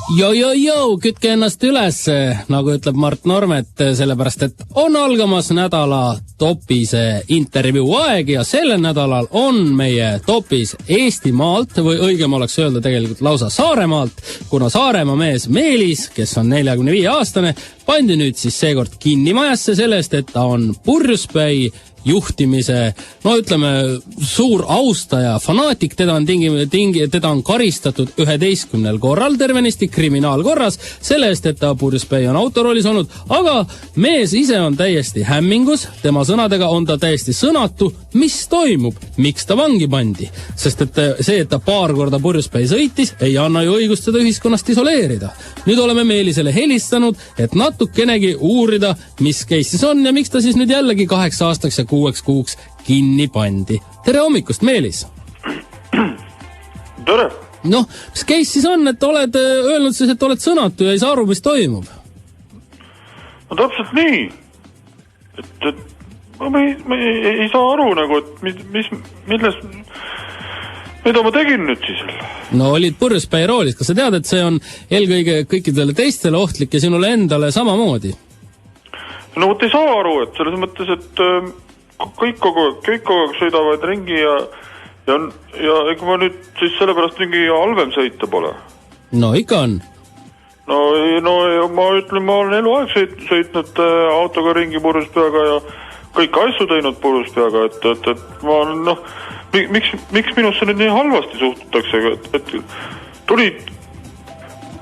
Kütke ennast üles, nagu ütleb Mart Normet, sellepärast et on algamas nädala topise intervjuu aeg ja sellel nädalal on meie topis Eestimaalt või õigem oleks öelda tegelikult lausa Saaremaalt, kuna Saaremaa mees Meelis, kes on 45-aastane, pandi nüüd siis seekord kinnimajasse sellest, et ta on purjuspäi juhtimise, suur austaja, fanaatik, teda on karistatud 11 korral tervenisti kriminaalkorras, selle eest, et ta purjuspäi on autoroolis olnud, aga mees ise on täiesti hämmingus, tema sõnadega on ta täiesti sõnatu, mis toimub, miks ta vangi pandi, sest et see, et ta paar korda purjuspäi sõitis, ei anna ju õigust seda ühiskonnast isoleerida. Nüüd oleme Meelisele helistanud, et natukenegi uurida, mis case siis on ja miks ta siis nüüd jällegi 8 aastaks ja 6 kuuks kinni pandi. Tere hommikust, Meelis! Tere! Mis case siis on, et oled öelnud siis, et oled sõnatu ja ei saa aru, mis toimub? Täpselt nii. Ma ei saa aru nagu, et mida ma tegin nüüd siis? Olid purjuspäi roolis. Kas sa tead, et see on eelkõige kõikidele teistele ohtlik ja sinule endale samamoodi? Vot ei saa aru, et selles mõttes, et kõik kogu aeg sõidavad ringi ja ega ma nüüd siis sellepärast mingi halvem sõita pole. Ikka on. Ma ütlen, ma olen eluaeg sõitnud autoga ringi purjuspeaga ja kõik asju teinud purjuspeaga, et ma olen, miks minusse nüüd nii halvasti suhtutakse, et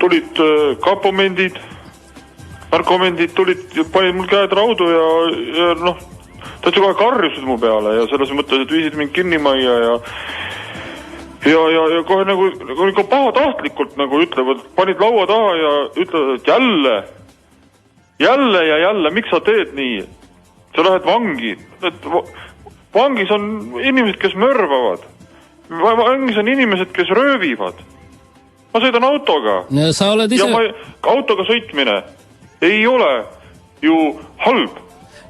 tulid kapomendid, narkomendid panid mul käed raudu ja täitsa kohe karjusid mu peale ja selles mõttes, et viisid mind kinnimajja ja kohe nagu pahatahtlikult nagu ütlevad, panid laua taha ja ütlevad, et jälle, miks sa teed nii? Sa lähed vangi. Vangis on inimesed, kes mörvavad. Vangis on inimesed, kes röövivad. Ma sõidan autoga. Sa oled ise... autoga sõitmine ei ole ju halb.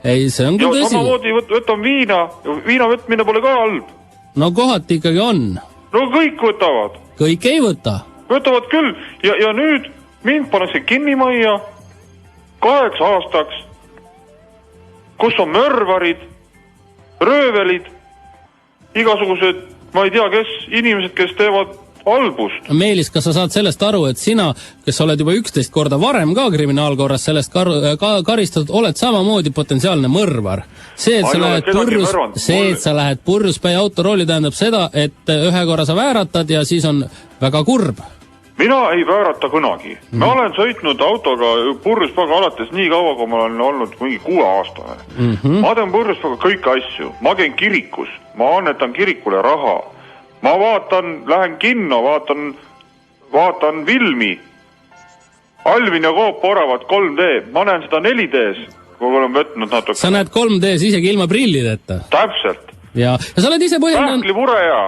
Ei, see on küll tõsi. Ja samamoodi võtan viina võtmine pole ka halb. Kohati ikkagi on. Kõik võtavad. Kõik ei võta. Võtavad küll. Ja nüüd mind pannakse kinnimajja 8 aastaks, kus on mörvarid, röövelid, igasugused, ma ei tea, inimesed, kes teevad albust. Meelis, kas sa saad sellest aru, et sina, kes oled juba 11 korda varem ka kriminaalkorras sellest karistatud, oled samamoodi potentsiaalne mõrvar? See, et sa lähed purjuspäi autorooli tähendab seda, et ühe korra sa vääratad ja siis on väga kurb. Mina ei väärata kunagi. Ma olen sõitnud autoga purjuspäevaga alates nii kaua, kui ma olen olnud mingi 6 aastane. Ma teen purjuspäevaga kõiki asju. Ma käin kirikus. Ma annetan kirikule raha. Ma lähen kinno, vaatan filmi. Alvin ja Koop oravad 3D. Ma näen seda 4D-s, kui olen võtnud natuke. Sa näed 3D-s isegi ilma prillideta? Täpselt. Ja sa oled ise põhjendanud... Pähkli Pureja.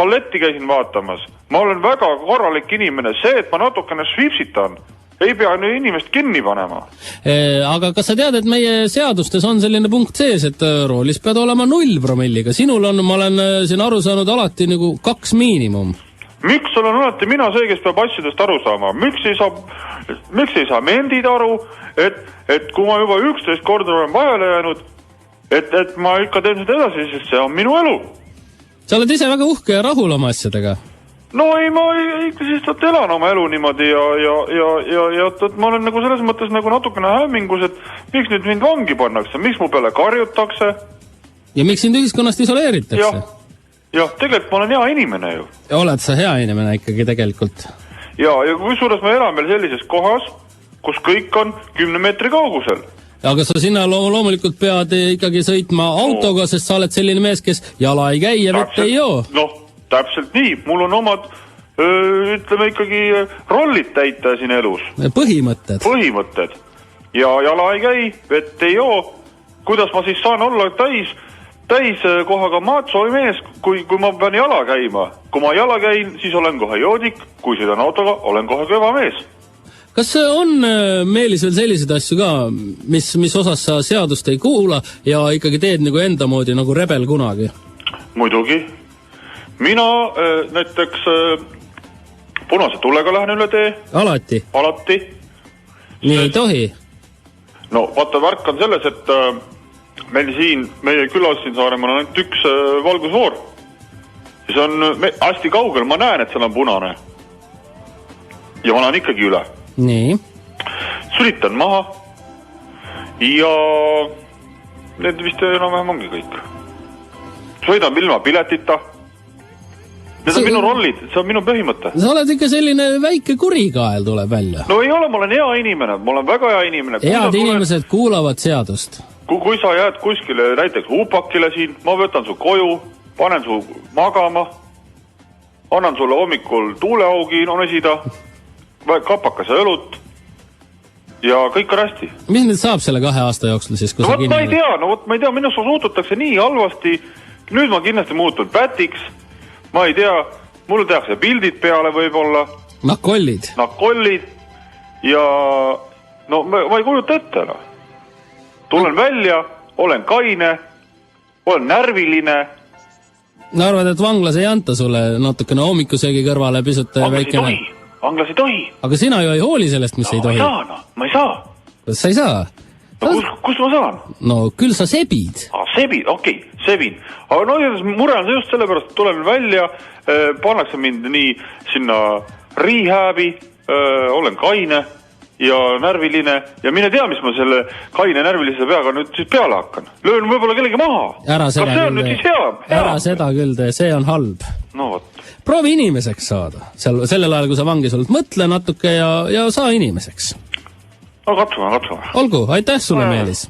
Balletti käisin vaatamas. Ma olen väga korralik inimene. See, et ma natukene svipsitan, ei pea inimest kinni panema. Aga kas sa tead, et meie seadustes on selline punkt sees, et roolis pead olema 0 promilliga? Sinul on, ma olen siin aru saanud alati nagu 2 miinimum. Miks olen alati mina see, kes peab asjadest aru saama? Miks ei saa mendid aru, et kui ma juba 11 korda olen vahele jäänud, et ma ikka teen seda edasi, sest see on minu elu. Sa oled ise väga uhke ja rahul oma asjadega. Ma ikka siis elan oma elu niimoodi ja ma olen nagu selles mõttes nagu natukene hämmingus, et miks nüüd mind vangi pannakse, miks mu peale karjutakse. Ja miks sind ühiskonnast isoleeritakse? Jah, tegelikult ma olen hea inimene ju. Ja oled sa hea inimene ikkagi tegelikult? Ja kui suures ma elan veel sellises kohas, kus kõik on 10 meetri kaugusel. Aga sa sinna loomulikult pead ikkagi sõitma autoga, sest sa oled selline mees, kes jala ei käi ja vett ei joo. Täpselt nii. Mul on omad, ütleme ikkagi, rollid täita siin elus. Põhimõtted. Ja jala ei käi, vett ei joo. Kuidas ma siis saan olla täis kohaga maatsovi mees, kui ma pean jala käima? Kui ma jala käin, siis olen kohe joodik. Kui sõidan autoga, olen kohe kõva mees. Kas on Meelis veel selliseid asju ka, mis osas sa seadust ei kuula ja ikkagi teed nagu enda moodi nagu rebel kunagi? Muidugi. Mina näiteks punase tulega lähen üle tee. Alati? Alati. Nii ei tohi? No vaata, värk on selles, et meil siin, meie külas siin Saaremaal on ainult üks valgusfoor. Siis on hästi kaugel, ma näen, et seal on punane. Ja ma lähen ikkagi üle. Nii? Sülitan maha ja need vist enam-vähem ongi kõik. Sõidan ilma piletita. Need on minu rollid, see on minu põhimõte. Sa oled ikka selline väike kurikael tuleb välja. No ei ole, ma olen hea inimene, ma olen väga hea inimene. Head inimesed kuulavad seadust. Kui sa jääd kuskile näiteks upakile siin, ma võtan su koju, panen su magama, annan sulle hommikul tuuleaugi nonesida, kapakas õlut ja kõik on hästi. Mis nüüd saab selle 2 aasta jooksul siis? No ma ei tea, minust suututakse nii halvasti, nüüd ma kindlasti muutun pätiks. Ma ei tea, mulle tehakse pildid peale võib-olla. Nakollid ja no ma ei kujuta ette. Tulen välja, olen kaine, olen närviline. No arvad, et vanglas ei anta sulle natukene hommikusöögi kõrvale pisut väikene? Vanglas ei tohi. Aga sina ju ei hooli sellest, mis ei tohi. Ma ei saa. Kas sa ei saa? No, kus ma saan? No küll sa sebid. Sebid, okei, sebin. Aga no mure on see just sellepärast, et tulen välja, pannakse mind nii sinna rehabi, olen kaine ja närviline ja mine tea, mis ma selle kaine närvilise peaga nüüd siis peale hakkan. Löön võib-olla kellegi maha. Kas see on nüüd siis hea? Ära seda küll tee, see on halb. No võt. Proovi inimeseks saada. Sellel ajal, kui sa vangis oled, mõtle natuke ja saa inimeseks. No katsume. Olgu, aitäh sulle, Meelis!